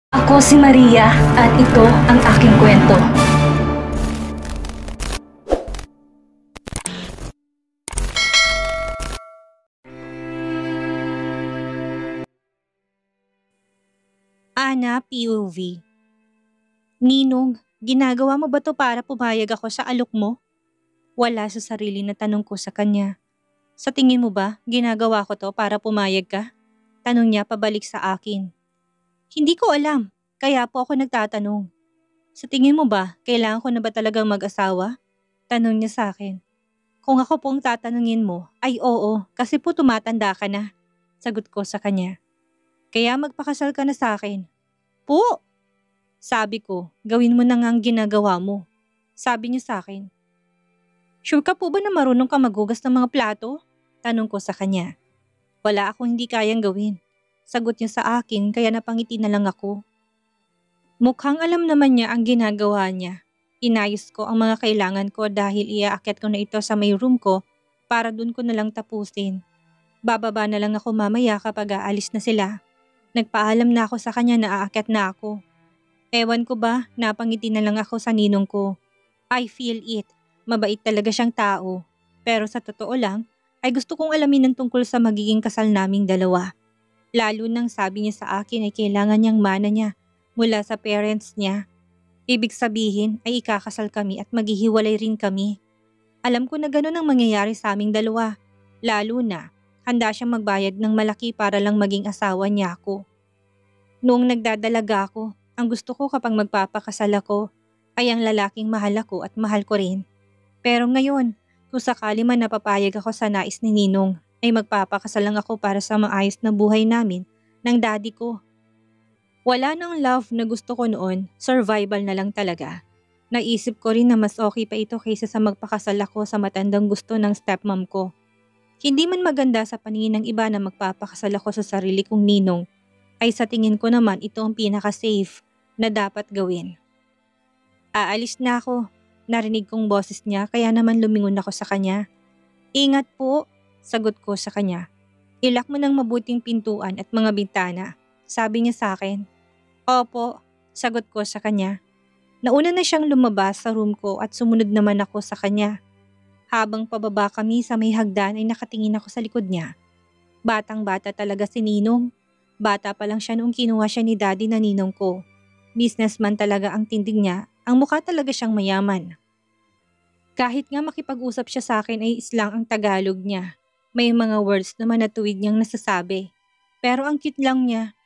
Ako si Maria at ito ang aking kwento. Ana POV. Ninong, ginagawa mo ba to para pumayag ako sa alok mo? Wala sa sarili na tanong ko sa kanya. Sa tingin mo ba, ginagawa ko to para pumayag ka? Tanong niya pabalik sa akin. Hindi ko alam, kaya po ako nagtatanong. Sa tingin mo ba, kailangan ko na ba talagang mag-asawa? Tanong niya sa akin. Kung ako pong tatanungin mo, ay oo, kasi po tumatanda ka na. Sagot ko sa kanya. Kaya magpakasal ka na sa akin. Po! Sabi ko, gawin mo na nga ang ginagawa mo. Sabi niya sa akin. Sure ka po ba na marunong ka maghugas ng mga plato? Tanong ko sa kanya. Wala akong hindi kayang gawin. Sagot niya sa akin kaya napangiti na lang ako. Mukhang alam naman niya ang ginagawa niya. Inayos ko ang mga kailangan ko dahil iaakyat ko na ito sa may room ko para dun ko na lang tapusin. Bababa na lang ako mamaya kapag aalis na sila. Nagpaalam na ako sa kanya na aakyat na ako. Ewan ko ba, napangiti na lang ako sa ninong ko. I feel it. Mabait talaga siyang tao. Pero sa totoo lang, ay gusto kong alamin ng tungkol sa magiging kasal naming dalawa. Lalo nang sabi niya sa akin ay kailangan niyang mana niya mula sa parents niya. Ibig sabihin ay ikakasal kami at maghihiwalay rin kami. Alam ko na gano'n ang mangyayari sa aming dalawa. Lalo na, handa siyang magbayad ng malaki para lang maging asawa niya ako. Noong nagdadalaga ako, ang gusto ko kapag magpapakasal ako ay ang lalaking mahal ako at mahal ko rin. Pero ngayon, kung sakali man napapayag ako sa nais ni Ninong, ay magpapakasal lang ako para sa maayos na buhay namin ng daddy ko. Wala nang love na gusto ko noon, survival na lang talaga. Naisip ko rin na mas okay pa ito kaysa sa magpakasal ako sa matandang gusto ng stepmom ko. Hindi man maganda sa paningin ng iba na magpapakasal ako sa sarili kong ninong, ay sa tingin ko naman ito ang pinaka-safe na dapat gawin. Aalis na ako. Narinig kong boses niya kaya naman lumingon ako sa kanya. Ingat po, sagot ko sa kanya. Ilak mo ng mabuting pintuan at mga bintana, sabi niya sa akin. Opo, sagot ko sa kanya. Nauna na siyang lumabas sa room ko at sumunod naman ako sa kanya. Habang pababa kami sa may hagdan ay nakatingin ako sa likod niya. Batang-bata talaga si Ninong. Bata pa lang siya noong kinuha siya ni daddy na ninong ko. Businessman talaga ang tindig niya, ang mukha talaga siyang mayaman. Kahit nga makipag-usap siya sa akin ay islang ang Tagalog niya. May mga words naman na tuwid niyang nasasabi. Pero ang cute lang niya.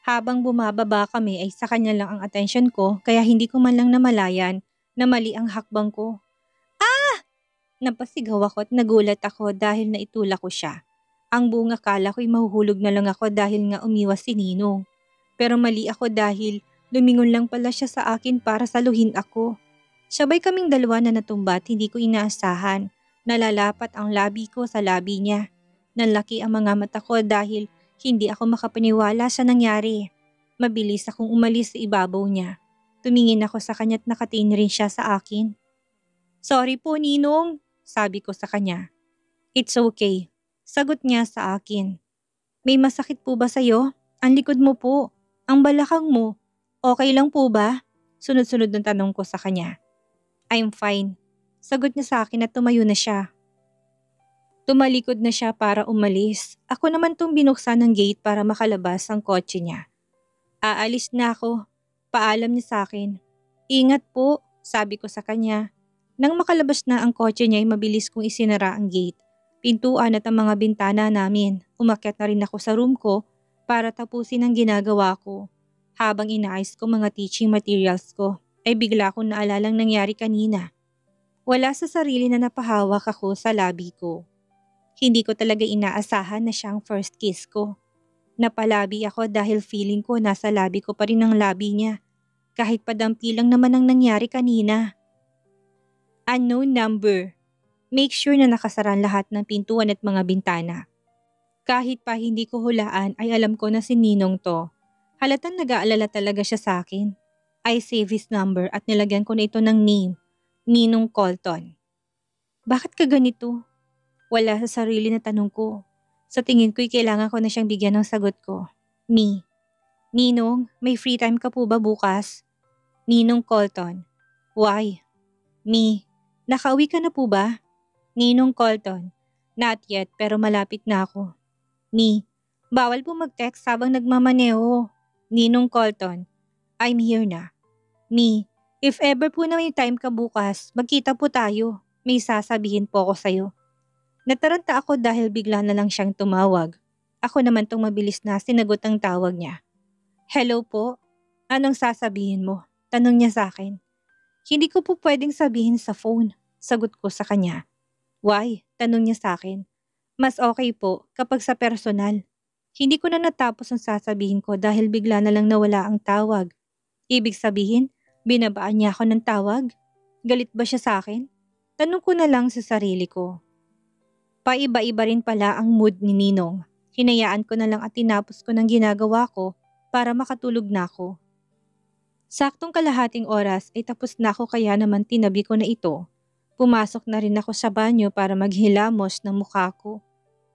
Habang bumababa kami ay sa kanya lang ang atensyon ko kaya hindi ko man lang namalayan na mali ang hakbang ko. Napasigaw ako at nagulat ako dahil naitulak ko siya. Ang buong akala ko'y mahuhulog na lang ako dahil nga umiwas si Ninong. Pero mali ako dahil lumingon lang pala siya sa akin para saluhin ako. Sabay kaming dalawa na natumba at hindi ko inaasahan. Nalalapat ang labi ko sa labi niya. Nanlaki ang mga mata ko dahil hindi ako makapaniwala sa nangyari. Mabilis akong umalis sa ibabaw niya. Tumingin ako sa kanya at nakatingin rin siya sa akin. Sorry po, Ninong, sabi ko sa kanya. It's okay, sagot niya sa akin. May masakit po ba sa'yo? Ang likod mo po. Ang balakang mo. Okay lang po ba? Sunod-sunod ng tanong ko sa kanya. I'm fine. Sagot niya sa akin at tumayo na siya. Tumalikod na siya para umalis. Ako naman tong binuksan ng gate para makalabas ang kotse niya. Aalis na ako. Paalam niya sa akin. Ingat po, sabi ko sa kanya. Nang makalabas na ang kotse niya ay mabilis kong isinara ang gate. Pintuan at ang mga bintana namin. Umakyat na rin ako sa room ko para tapusin ang ginagawa ko. Habang inaayos ko mga teaching materials ko, ay bigla akong naalalang nangyari kanina. Wala sa sarili na napahawak ako sa labi ko. Hindi ko talaga inaasahan na siya ang first kiss ko. Napalabi ako dahil feeling ko nasa labi ko pa rin ang labi niya. Kahit padampi lang naman ang nangyari kanina. Unknown number. Make sure na nakasara lahat ng pintuan at mga bintana. Kahit pa hindi ko hulaan ay alam ko na si Ninong to. Halatang nag-aalala talaga siya sa akin. I save his number at nilagyan ko na ito ng name, Ninong Colton. Bakit ka ganito? Wala sa sarili na tanong ko. Sa tingin ko'y kailangan ko na siyang bigyan ng sagot ko. Me. Ninong, may free time ka po ba bukas? Ninong Colton. Why? Me. Nakauwi ka na po ba? Ninong Colton. Not yet pero malapit na ako. Me. Bawal po mag-text habang nagmamaneho. Ninong Colton. I'm here na. Me. If ever po na may time ka bukas, magkita po tayo. May sasabihin po ako sa'yo. Nataranta ako dahil bigla na lang siyang tumawag. Ako naman tong mabilis na sinagot ang tawag niya. Hello po. Anong sasabihin mo? Tanong niya sa akin. Hindi ko po pwedeng sabihin sa phone. Sagot ko sa kanya. Why? Tanong niya sa akin. Mas okay po kapag sa personal. Hindi ko na natapos ang sasabihin ko dahil bigla na lang nawala ang tawag. Ibig sabihin, binabaan niya ako ng tawag? Galit ba siya sa akin? Tanong ko na lang sa sarili ko. Paiba-iba rin pala ang mood ni Ninong. Hinayaan ko na lang at tinapos ko ng ginagawa ko para makatulog na ako. Saktong kalahating oras ay tapos na ako kaya naman tinabi ko na ito. Pumasok na rin ako sa banyo para maghilamos ng mukha ko.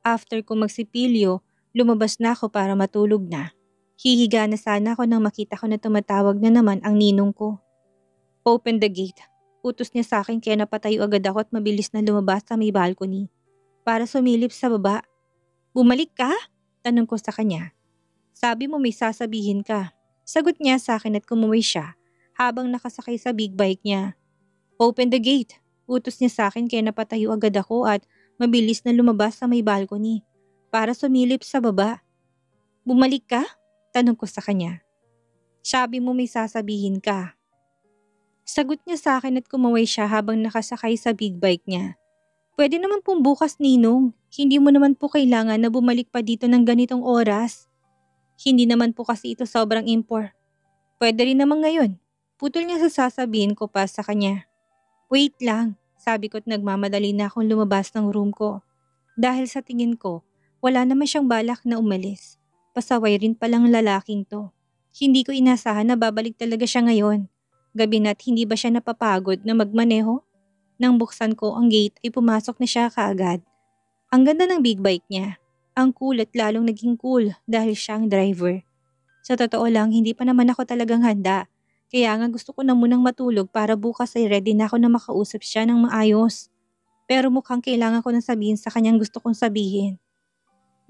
After ko magsipilyo, lumabas na ako para matulog na. Hihiga na sana ako nang makita ko na tumatawag na naman ang ninong ko. Open the gate. Utos niya sa akin kaya napatayo agad ako at mabilis na lumabas sa may balcony. Para sumilip sa baba. Bumalik ka? Tanong ko sa kanya. Sabi mo may sasabihin ka. Sagot niya sa akin at kumuwi siya habang nakasakay sa big bike niya. Open the gate. Utos niya sa akin kaya napatayo agad ako at mabilis na lumabas sa may balcony para sumilip sa baba. Bumalik ka? Tanong ko sa kanya. Sabi mo may sasabihin ka. Sagot niya sa akin at kumaway siya habang nakasakay sa big bike niya. Pwede naman pong bukas, Ninong. Hindi mo naman po kailangan na bumalik pa dito ng ganitong oras. Hindi naman po kasi ito sobrang impor. Pwede rin naman ngayon. Putol niya sa sasabihin ko pa sa kanya. Wait lang, sabi ko at nagmamadali na akong lumabas ng room ko. Dahil sa tingin ko, wala naman siyang balak na umalis. Pasaway rin palang lalaking to. Hindi ko inasahan na babalik talaga siya ngayon. Gabi na't hindi ba siya napapagod na magmaneho? Nang buksan ko ang gate ay pumasok na siya kaagad. Ang ganda ng big bike niya. Ang cool at lalong naging cool dahil siya ang driver. Sa totoo lang, hindi pa naman ako talagang handa. Kaya nga gusto ko na munang matulog para bukas ay ready na ako na makausap siya ng maayos. Pero mukhang kailangan ko na sabihin sa kanyang gusto kong sabihin.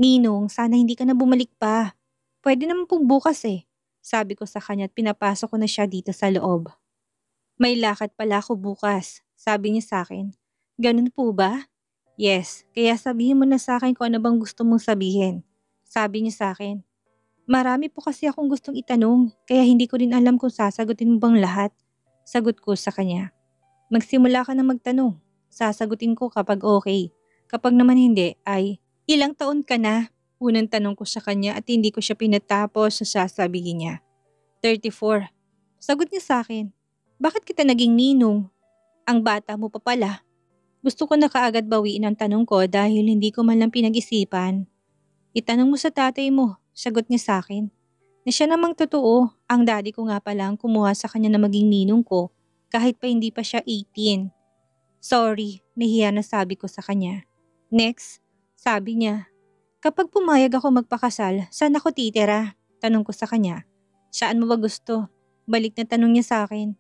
Ninong, sana hindi ka na bumalik pa. Pwede naman pong bukas eh. Sabi ko sa kanya at pinapasok ko na siya dito sa loob. May lakad pala ako bukas, sabi niya sa akin. Ganun po ba? Yes, kaya sabihin mo na sa akin kung ano bang gusto mong sabihin. Sabi niya sa akin. Marami po kasi akong gustong itanong, kaya hindi ko rin alam kung sasagutin mo bang lahat. Sagot ko sa kanya. Magsimula ka na magtanong. Sasagutin ko kapag okay. Kapag naman hindi ay, ilang taon ka na? Unang tanong ko sa kanya at hindi ko siya pinatapos sa sasabihin niya. 34. Sagot niya sa akin. Bakit kita naging ninong? Ang bata mo pa pala. Gusto ko na kaagad bawiin ang tanong ko dahil hindi ko man lang pinag-isipan. Itanong mo sa tatay mo, sagot niya sa akin. Na siya namang totoo, ang daddy ko nga pala ang kumuha sa kanya na maging ninong ko kahit pa hindi pa siya 18. Sorry, nahiya na sabi ko sa kanya. Next, sabi niya. Kapag pumayag ako magpakasal, saan ako titira? Tanong ko sa kanya. Saan mo ba gusto? Balik na tanong niya sa akin.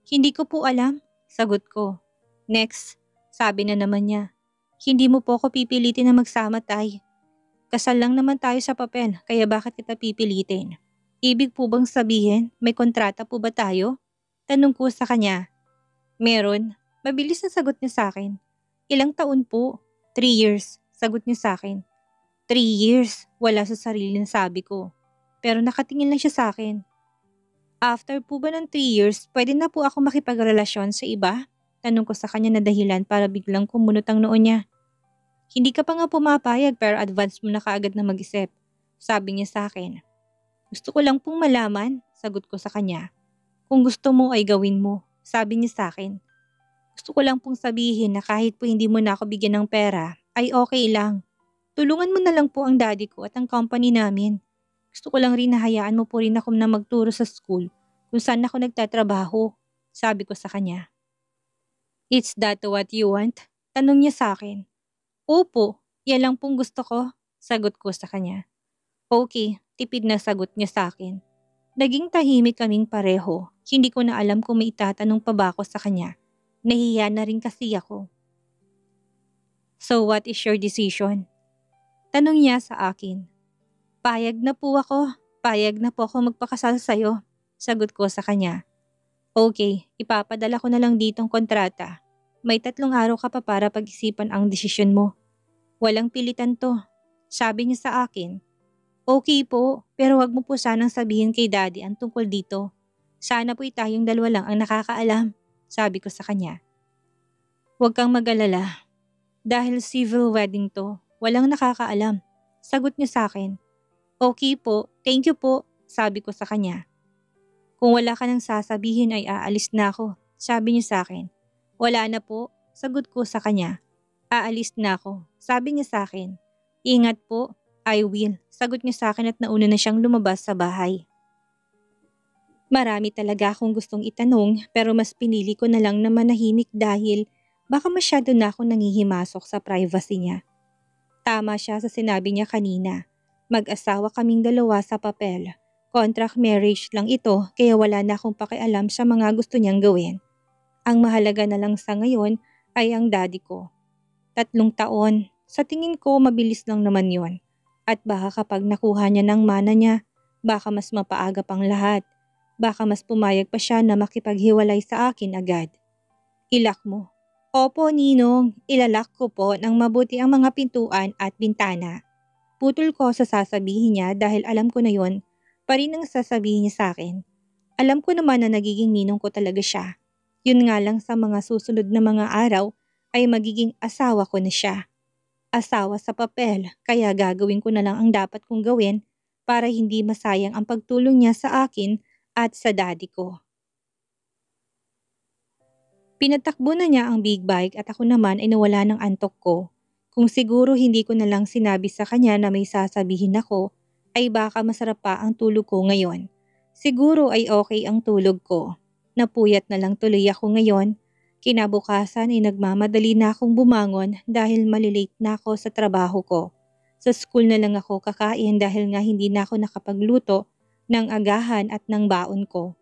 Hindi ko po alam, sagot ko. Next, sabi na naman niya. Hindi mo po ako pipilitin na magsama, tay. Kasal lang naman tayo sa papel, kaya bakit kita pipilitin? Ibig po bang sabihin, may kontrata po ba tayo? Tanong ko sa kanya. Meron. Mabilis na sagot niya sa akin. Ilang taon po? 3 years, sagot niya sa akin. 3 years, wala sa sarili na sabi ko. Pero nakatingin lang siya sa akin. After po ba ng 3 years, pwede na po ako makipagrelasyon sa iba? Tanong ko sa kanya na dahilan para biglang kumunot ang noo niya. Hindi ka pa nga pumapayag pero advance mo na kaagad na mag-isip. Sabi niya sa akin. Gusto ko lang pong malaman, sagot ko sa kanya. Kung gusto mo ay gawin mo, sabi niya sa akin. Gusto ko lang pong sabihin na kahit po hindi mo na ako bigyan ng pera, ay okay lang. Tulungan mo na lang po ang daddy ko at ang company namin. Gusto ko lang rin na hayaan mo po rin ako na magturo sa school kung saan ako nagtatrabaho, sabi ko sa kanya. Is that what you want? Tanong niya sa akin. Opo, yan lang pong gusto ko, sagot ko sa kanya. Okay, tipid na sagot niya sa akin. Naging tahimik kaming pareho. Hindi ko na alam kung may itatanong pa ba ako sa kanya. Nahihiya na rin kasi ako. So what is your decision? Tanong niya sa akin. Payag na po ako. Payag na po ako magpakasal sa'yo. Sagot ko sa kanya. Okay, ipapadala ko na lang ditong kontrata. May 3 araw ka pa para pag-isipan ang desisyon mo. Walang pilitan to. Sabi niya sa akin. Okay po, pero wag mo po sanang sabihin kay daddy ang tungkol dito. Sana po tayong dalawa lang ang nakakaalam. Sabi ko sa kanya. Huwag kang mag-alala. Dahil civil wedding to, walang nakakaalam. Sagot niya sa akin. Okay po, thank you po, sabi ko sa kanya. Kung wala ka nang sasabihin ay aalis na ako, sabi niya sa akin. Wala na po, sagot ko sa kanya. Aalis na ako, sabi niya sa akin. Ingat po, I will, sagot niya sa akin at nauna na siyang lumabas sa bahay. Marami talaga akong gustong itanong pero mas pinili ko na lang na manahimik dahil baka masyado na ako nangihimasok sa privacy niya. Tama siya sa sinabi niya kanina. Mag-asawa kaming dalawa sa papel. Contract marriage lang ito kaya wala na akong pakialam sa mga gusto niyang gawin. Ang mahalaga na lang sa ngayon ay ang daddy ko. 3 taon, sa tingin ko mabilis lang naman yon. At baka kapag nakuha niya ng mana niya, baka mas mapaaga pang lahat. Baka mas pumayag pa siya na makipaghiwalay sa akin agad. Ilak mo. Opo, Ninong. Ilalak ko po ng mabuti ang mga pintuan at bintana. Putol ko sa sasabihin niya dahil alam ko na yon, pa rin ang sasabihin niya sa akin. Alam ko naman na nagiging ninong ko talaga siya. Yun nga lang sa mga susunod na mga araw ay magiging asawa ko na siya. Asawa sa papel, kaya gagawin ko na lang ang dapat kong gawin para hindi masayang ang pagtulong niya sa akin at sa daddy ko. Pinatakbo na niya ang big bike at ako naman ay nawala ng antok ko. Kung siguro hindi ko na lang sinabi sa kanya na may sasabihin ako, ay baka masarap pa ang tulog ko ngayon. Siguro ay okay ang tulog ko. Napuyat na lang tuloy ako ngayon. Kinabukasan ay nagmamadali na akong bumangon dahil malilate na ako sa trabaho ko. Sa school na lang ako kakain dahil nga hindi na ako nakapagluto ng agahan at ng baon ko.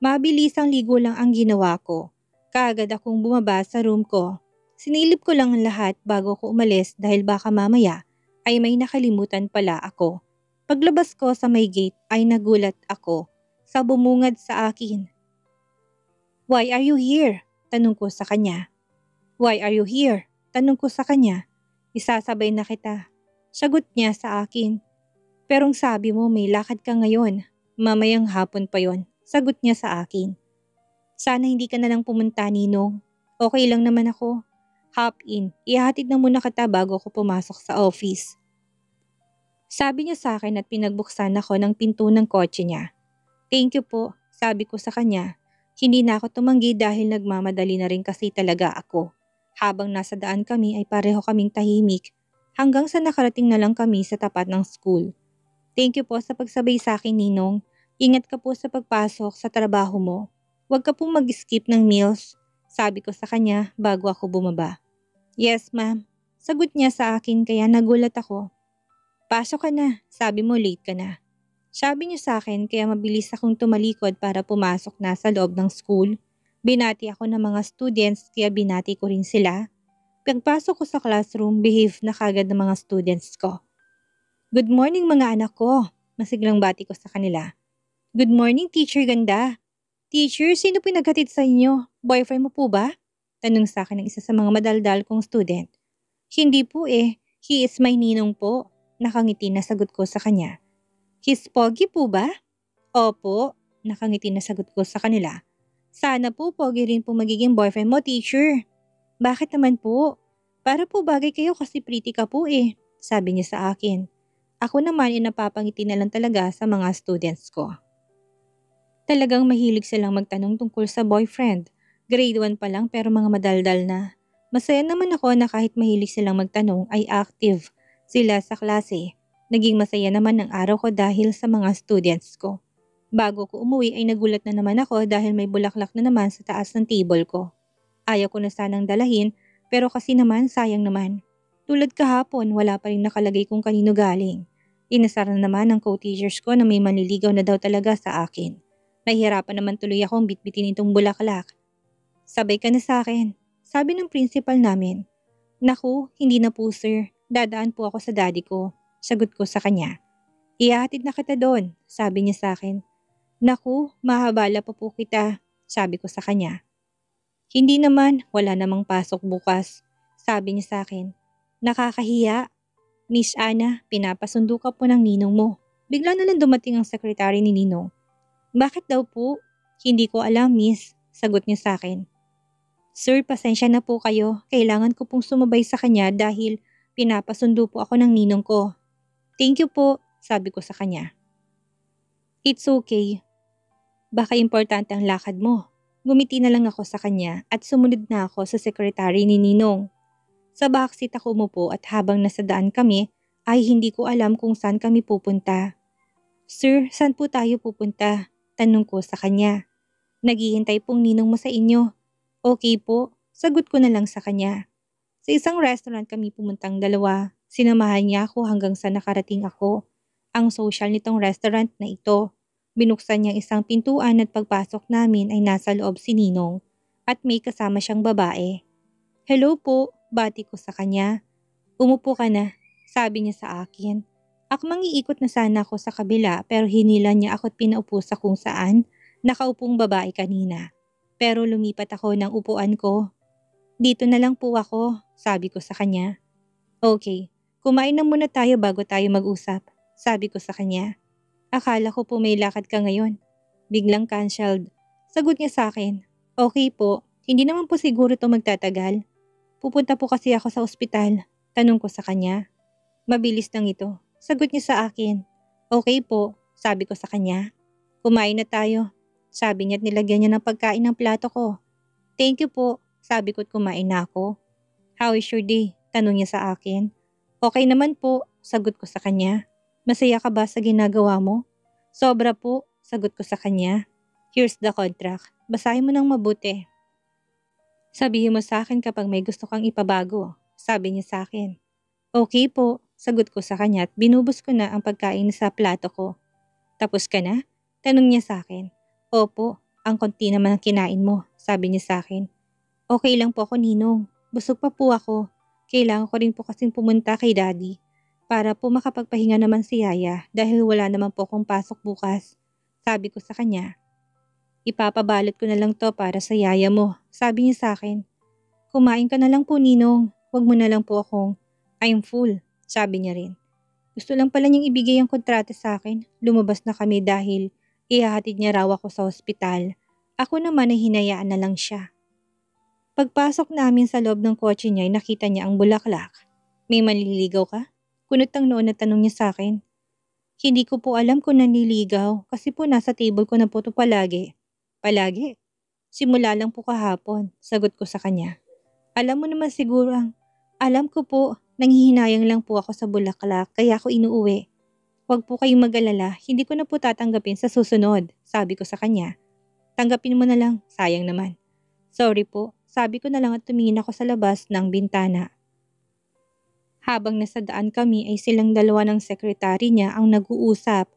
Mabilisang ligo lang ang ginawa ko. Kaagad akong bumaba sa room ko. Sinilip ko lang ang lahat bago ko umalis dahil baka mamaya ay may nakalimutan pala ako. Paglabas ko sa may gate ay nagulat ako sa bumungad sa akin. Why are you here? Tanong ko sa kanya. Why are you here? Tanong ko sa kanya. Isasabay na kita. Sagot niya sa akin. Perong sabi mo may lakad ka ngayon. Mamayang hapon pa yon. Sagot niya sa akin. Sana hindi ka na lang pumunta, Ninong. Okay lang naman ako. Hop in. Ihahatid na muna kita bago ako pumasok sa office. Sabi niya sa akin at pinagbuksan ako ng pinto ng kotse niya. Thank you po, sabi ko sa kanya. Hindi na ako tumanggi dahil nagmamadali na rin kasi talaga ako. Habang nasa daan kami ay pareho kaming tahimik hanggang sa nakarating na lang kami sa tapat ng school. Thank you po sa pagsabay sa akin, Ninong. Ingat ka po sa pagpasok sa trabaho mo. Huwag ka pong mag-skip ng meals, sabi ko sa kanya bago ako bumaba. Yes, ma'am. Sagot niya sa akin kaya nagulat ako. Pasok ka na, sabi mo late ka na. Sabi niya sa akin kaya mabilis akong tumalikod para pumasok na sa loob ng school. Binati ako ng mga students kaya binati ko rin sila. Pagpasok ko sa classroom, behave na kagad ng mga students ko. Good morning mga anak ko, masiglang bati ko sa kanila. Good morning teacher ganda. Teacher, sino pinaghatid sa inyo? Boyfriend mo po ba? Tanong sa akin ng isa sa mga madaldal kong student. Hindi po eh, he is my ninong po. Nakangiti na sagot ko sa kanya. He's pogi po ba? Opo, nakangiti na sagot ko sa kanila. Sana po pogi rin po magiging boyfriend mo, teacher. Bakit naman po? Para po bagay kayo kasi pretty ka po eh, sabi niya sa akin. Ako naman ay napapangiti na lang talaga sa mga students ko. Talagang mahilig silang magtanong tungkol sa boyfriend. Grade 1 pa lang pero mga madaldal na. Masaya naman ako na kahit mahilig silang magtanong ay active sila sa klase. Naging masaya naman ang araw ko dahil sa mga students ko. Bago ko umuwi ay nagulat na naman ako dahil may bulaklak na naman sa taas ng table ko. Ayaw ko na sanang dalahin pero kasi naman sayang naman. Tulad kahapon wala pa rin nakalagay kung kanino galing. Inasar na naman ng co-teachers ko na may manliligaw na daw talaga sa akin. Nahihirapan naman tuloy akong bitbitin itong bulaklak. Sabay ka na sa akin, sabi ng principal namin. Naku, hindi na po sir. Dadaan po ako sa daddy ko. Sagot ko sa kanya. Ihahatid na kita doon, sabi niya sa akin. Naku, mahabala pa po kita, sabi ko sa kanya. Hindi naman, wala namang pasok bukas, sabi niya sa akin. Nakakahiya. Miss Ana, pinapasundo ka po ng ninong mo. Bigla na lang dumating ang sekretary ni Ninong. Bakit daw po? Hindi ko alam, miss, sagot niya sa akin. Sir, pasensya na po kayo. Kailangan ko pong sumabay sa kanya dahil pinapasundo po ako ng ninong ko. Thank you po, sabi ko sa kanya. It's okay. Baka importante ang lakad mo. Gumiti na lang ako sa kanya at sumunod na ako sa sekretary ni Ninong. Sa backseat ako umupo at habang nasa daan kami ay hindi ko alam kung saan kami pupunta. Sir, saan po tayo pupunta? Tanong ko sa kanya. Naghihintay pong ninong mo sa inyo. Okay po, sagot ko na lang sa kanya. Sa isang restaurant kami pumuntang dalawa. Sinamahan niya ako hanggang sa nakarating ako. Ang social nitong restaurant na ito. Binuksan niya isang pintuan at pagpasok namin ay nasa loob si Ninong at may kasama siyang babae. Hello po, bati ko sa kanya. Umupo ka na, sabi niya sa akin. Akmang iikot na sana ako sa kabila pero hinila niya ako at pinaupo sa kung saan nakaupong babae kanina. Pero lumipat ako ng upuan ko. Dito na lang po ako, sabi ko sa kanya. Okay, kumain na muna tayo bago tayo mag-usap, sabi ko sa kanya. Akala ko po may lakad ka ngayon. Biglang cancelled. Sagot niya sa akin. Okay po, hindi naman po siguro to magtatagal. Pupunta po kasi ako sa ospital. Tanong ko sa kanya. Mabilis lang ito. Sagot niya sa akin. Okay po, sabi ko sa kanya. Kumain na tayo. Sabi niya at nilagyan niya ng pagkain ng plato ko. Thank you po, sabi ko at kumain na ako. How is your day? Tanong niya sa akin. Okay naman po, sagot ko sa kanya. Masaya ka ba sa ginagawa mo? Sobra po, sagot ko sa kanya. Here's the contract. Basahin mo ng mabuti. Sabihin mo sa akin kapag may gusto kang ipabago, sabi niya sa akin. Okay po, sagot ko sa kanya at binubos ko na ang pagkain sa plato ko. Tapos ka na? Tanong niya sa akin. Opo, ang konti naman ang kinain mo, sabi niya sa akin. Okay lang po ako, Ninong. Busog pa po ako. Kailangan ko rin po kasing pumunta kay Daddy para po makapagpahinga naman si Yaya dahil wala naman po akong pasok bukas. Sabi ko sa kanya. Ipapabalot ko na lang to para sa yaya mo, sabi niya sa akin. Kumain ka na lang po, Ninong. Huwag mo na lang po akong, I'm full, sabi niya rin. Gusto lang pala niyang ibigay ang kontrata sa akin. Lumabas na kami dahil ihahatid niya raw ako sa ospital. Ako naman ay hinayaan na lang siya. Pagpasok namin sa loob ng kotse niya ay nakita niya ang bulaklak. May manliligaw ka? Kunot ang noon na tanong niya sa akin. Hindi ko po alam kung nanliligaw kasi po nasa table ko na po ito palagi. Palagi? Simula lang po kahapon, sagot ko sa kanya. Alam mo naman siguro alam ko po, nanghihinayang lang po ako sa bulaklak kaya ako inuuwi. Huwag po kayong mag-alala, hindi ko na po tatanggapin sa susunod, sabi ko sa kanya. Tanggapin mo na lang, sayang naman. Sorry po, sabi ko na lang at tumingin ako sa labas ng bintana. Habang nasa daan kami ay silang dalawa ng sekretary niya ang nag-uusap.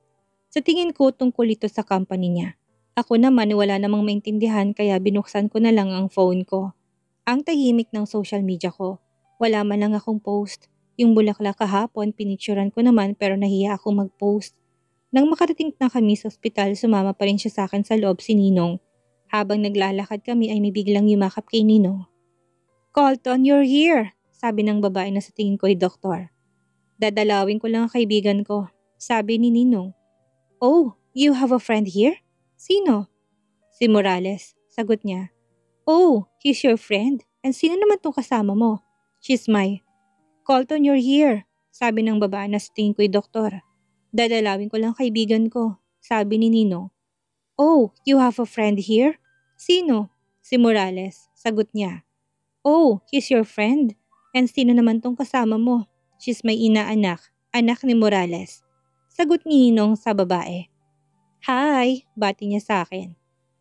Sa tingin ko tungkol ito sa company niya. Ako naman wala namang maintindihan kaya binuksan ko na lang ang phone ko. Ang tahimik ng social media ko. Wala man lang akong post. Yung bulaklak kahapon pinicturan ko naman pero nahiya akong mag-post. Nang makarating na kami sa ospital sumama pa rin siya sa akin sa loob si Ninong. Habang naglalakad kami ay may biglang yumakap kay Ninong. Colton, you're here! Sabi ng babae na sa tingin ko ay doktor. Dadalawin ko lang ang kaibigan ko. Sabi ni Ninong. Oh, you have a friend here? Sino? Si Morales, sagot niya. Oh, he's your friend? And sino naman tong kasama mo? She's my... Colton, you're here, sabi ng babae na sa tingin ko'y doktor. Dadalawin ko lang kaibigan ko, sabi ni Ninong. Oh, you have a friend here? Sino? Si Morales, sagot niya. Oh, he's your friend? And sino naman tong kasama mo? She's my inaanak, anak ni Morales. Sagot ni Ninong sa babae. Hi, bati niya sa akin.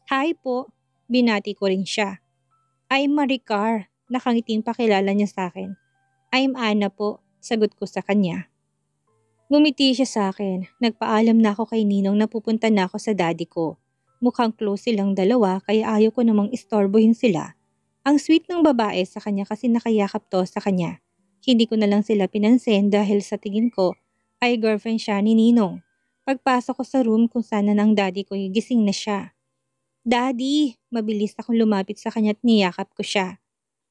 Hi po, binati ko rin siya. I'm Maricar, nakangiting pakilala niya sa akin. I'm Ana po, sagot ko sa kanya. Ngumiti siya sa akin. Nagpaalam na ako kay Ninong na pupunta na ako sa daddy ko. Mukhang close silang dalawa kaya ayaw ko namang istorbohin sila. Ang sweet ng babae sa kanya kasi nakayakap to sa kanya. Hindi ko na lang sila pinansin dahil sa tingin ko ay girlfriend siya ni Ninong. Pagpasok ko sa room kung sana ng daddy ko gising na siya. Daddy! Mabilis akong lumapit sa kanya at niyakap ko siya.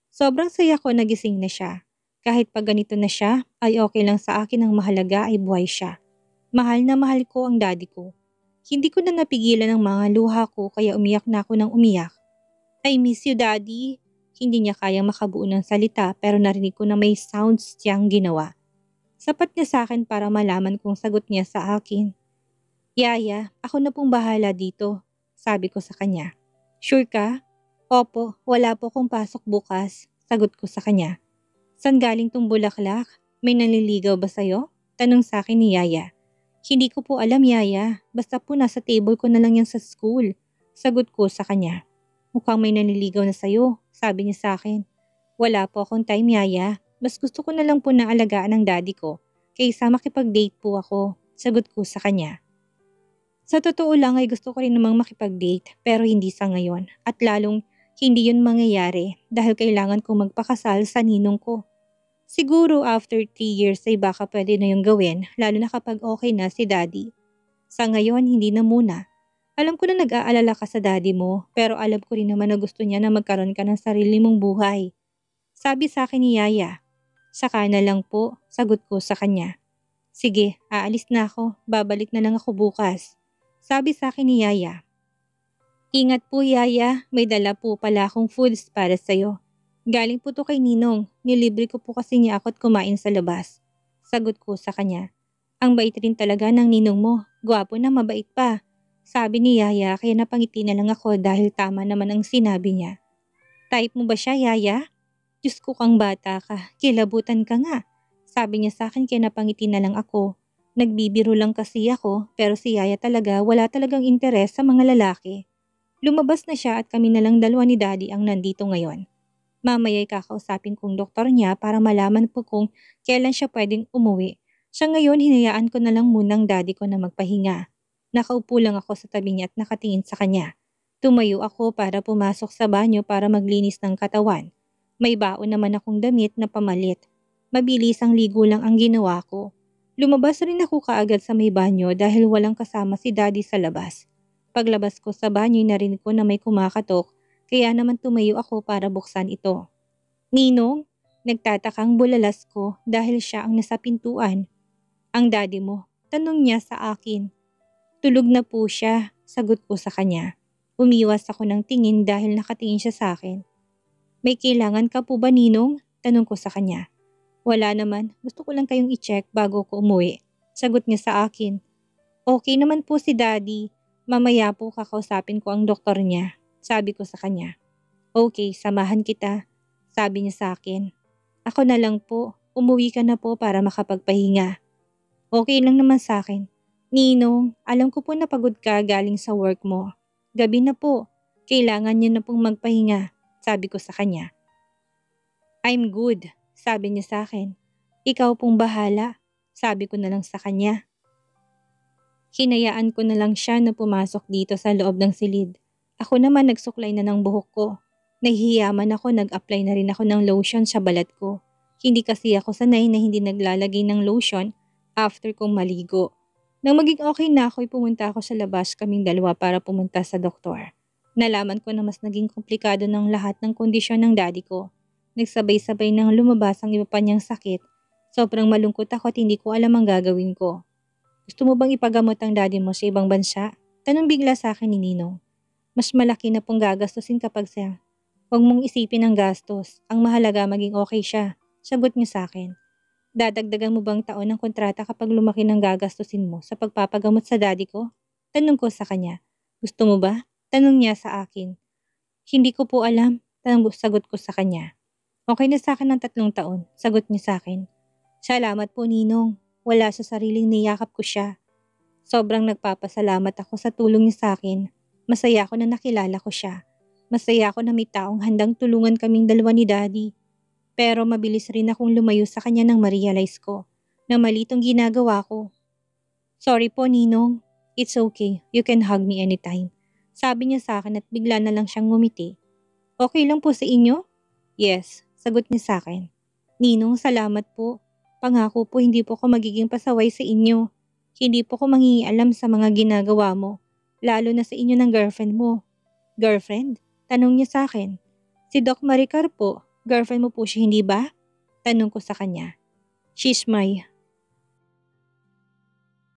Sobrang saya ko na gising na siya. Kahit pag ganito na siya, ay okay lang sa akin ang mahalaga ay buhay siya. Mahal na mahal ko ang daddy ko. Hindi ko na napigilan ang mga luha ko kaya umiyak na ako ng umiyak. I miss you, daddy. Hindi niya kayang makabuo ng salita pero narinig ko na may sounds siyang ginawa. Sapat niya sa akin para malaman kung sagot niya sa akin. Yaya, ako na pong bahala dito, sabi ko sa kanya. Sure ka? Opo, wala po akong pasok bukas, sagot ko sa kanya. San galing tong bulaklak? May nanliligaw ba sa'yo? Tanong sa akin ni Yaya. Hindi ko po alam, Yaya. Basta po nasa table ko na lang yan sa school. Sagot ko sa kanya. Mukhang may nanliligaw na sa'yo, sabi niya sa akin. Wala po akong time, Yaya. Mas gusto ko na lang po na alagaan ng daddy ko. Kaysa makipag-date po ako, sagot ko sa kanya. Sa totoo lang ay gusto ko rin namang makipag-date pero hindi sa ngayon at lalong hindi yun mangyayari dahil kailangan kong magpakasal sa ninong ko. Siguro after 3 years ay baka pwede na yung gawin lalo na kapag okay na si daddy. Sa ngayon hindi na muna. Alam ko na nag-aalala ka sa daddy mo pero alam ko rin naman na gusto niya na magkaroon ka ng sarili mong buhay. Sabi sa akin ni Yaya. Saka na lang po, sagot ko sa kanya. Sige, aalis na ako, babalik na lang ako bukas. Sabi sa akin ni Yaya. Ingat po Yaya, may dala po pala akong foods para sa'yo. Galing po to kay Ninong, nilibre ko po kasi niya ako at kumain sa labas. Sagot ko sa kanya. Ang bait rin talaga ng ninong mo, gwapo na mabait pa. Sabi ni Yaya kaya napangiti na lang ako dahil tama naman ang sinabi niya. Type mo ba siya Yaya? Diyos ko kang bata ka, kilabutan ka nga. Sabi niya sa akin kaya napangiti na lang ako. Nagbibiro lang kasi ako pero si Yaya talaga wala talagang interes sa mga lalaki. Lumabas na siya at kami na lang dalawa ni Daddy ang nandito ngayon. Mamaya'y kakausapin kong doktor niya para malaman po kung kailan siya pwedeng umuwi. Siya ngayon hinayaan ko na lang munang daddy ko na magpahinga. Nakaupo lang ako sa tabi niya at nakatingin sa kanya. Tumayo ako para pumasok sa banyo para maglinis ng katawan. May baon naman akong damit na pamalit. Mabilis ang ligo lang ang ginawa ko. Lumabas rin ako kaagad sa may banyo dahil walang kasama si daddy sa labas. Paglabas ko sa banyo narinig ko na may kumakatok. Kaya naman tumayo ako para buksan ito. Ninong, nagtatakang bulalas ko dahil siya ang nasa pintuan. Ang daddy mo, tanong niya sa akin. Tulog na po siya, sagot ko sa kanya. Umiwas ako ng tingin dahil nakatingin siya sa akin. May kailangan ka po ba Ninong? Tanong ko sa kanya. Wala naman, gusto ko lang kayong i-check bago ko umuwi. Sagot niya sa akin. Okay naman po si daddy, mamaya po kakausapin ko ang doktor niya. Sabi ko sa kanya. Okay, samahan kita. Sabi niya sa akin. Ako na lang po. Umuwi ka na po para makapagpahinga. Okay lang naman sa akin. Ninong, alam ko po na pagod ka galing sa work mo. Gabi na po. Kailangan niyo na pong magpahinga. Sabi ko sa kanya. I'm good. Sabi niya sa akin. Ikaw pong bahala. Sabi ko na lang sa kanya. Hinayaan ko na lang siya na pumasok dito sa loob ng silid. Ako naman nagsuklay na ng buhok ko. Nahihiyaman ako, nag-apply na rin ako ng lotion sa balat ko. Hindi kasi ako sanay na hindi naglalagay ng lotion after kong maligo. Nang maging okay na ako, pumunta ako sa labas kaming dalawa para pumunta sa doktor. Nalaman ko na mas naging komplikado ng lahat ng kondisyon ng daddy ko. Nagsabay-sabay nang lumabas ang iba pa niyang sakit. Sobrang malungkot ako at hindi ko alam ang gagawin ko. Gusto mo bang ipagamot ang daddy mo sa ibang bansa? Tanong bigla sa akin ni Ninong. Mas malaki na pong gagastusin kapag siya. Huwag mong isipin ang gastos. Ang mahalaga maging okay siya. Sagot niya sa akin. Dadagdagan mo bang taon ng kontrata kapag lumaki ng gagastusin mo sa pagpapagamot sa daddy ko? Tanong ko sa kanya. Gusto mo ba? Tanong niya sa akin. Hindi ko po alam. Sagot ko sa kanya. Okay na sa akin ng 3 taon. Sagot niya sa akin. Salamat po Ninong. Wala sa sariling niyakap ko siya. Sobrang nagpapasalamat ako sa tulong niya sa akin. Masaya ako na nakilala ko siya. Masaya ako na may taong handang tulungan kaming dalawa ni daddy. Pero mabilis rin akong lumayo sa kanya nang ma-realize ko na mali tong ginagawa ko. Sorry po, Ninong. It's okay. You can hug me anytime. Sabi niya sa akin at bigla na lang siyang ngumiti. Okay lang po sa inyo? Yes, sagot niya sa akin. Ninong, salamat po. Pangako po hindi po ako magiging pasaway sa inyo. Hindi po ako mangingialam sa mga ginagawa mo, lalo na sa inyo ng girlfriend mo. Girlfriend? Tanong niya sa akin. Si Doc Maricar po, girlfriend mo po siya hindi ba? Tanong ko sa kanya. She's my